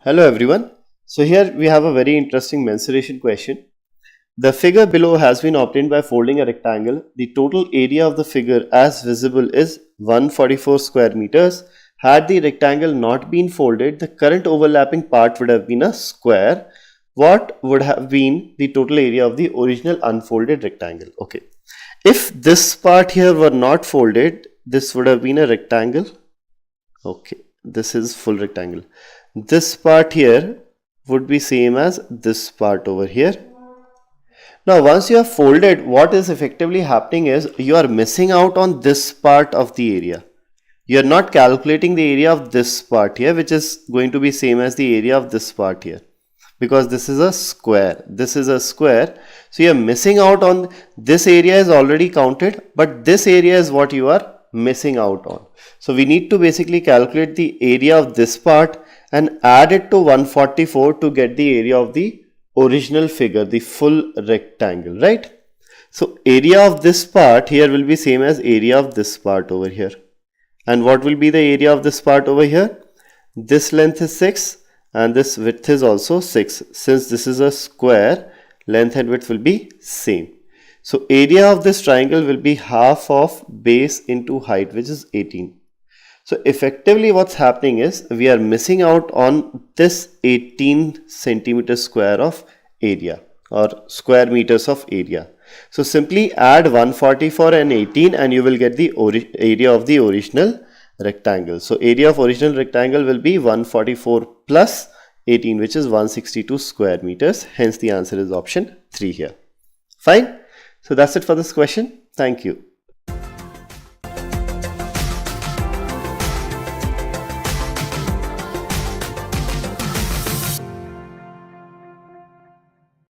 Hello everyone. So here we have a very interesting mensuration question. The figure below has been obtained by folding a rectangle. The total area of the figure as visible is 144 square meters. Had the rectangle not been folded, the current overlapping part would have been a square. What would have been the total area of the original unfolded rectangle? Okay. If this part here were not folded, this would have been a rectangle. Okay. This is full rectangle. This part here would be same as this part over here. Now once you have folded, what is effectively happening is you are missing out on this part of the area. You are not calculating the area of this part here, which is going to be same as the area of this part here, because this is a square. This is a square. So you are missing out on this area is already counted, but this area is what you are missing out on. So we need to basically calculate the area of this part and add it to 144 to get the area of the original figure, the full rectangle, right? So area of this part here will be same as area of this part over here. And what will be the area of this part over here? This length is 6 and this width is also 6. Since this is a square, length and width will be same. So area of this triangle will be half of base into height, which is 18. So effectively what's happening is we are missing out on this 18 centimeter square of area or square meters of area. So simply add 144 and 18 and you will get the area of the original rectangle. So area of original rectangle will be 144 plus 18, which is 162 square meters. Hence the answer is option 3 here. Fine. So that's it for this question. Thank you.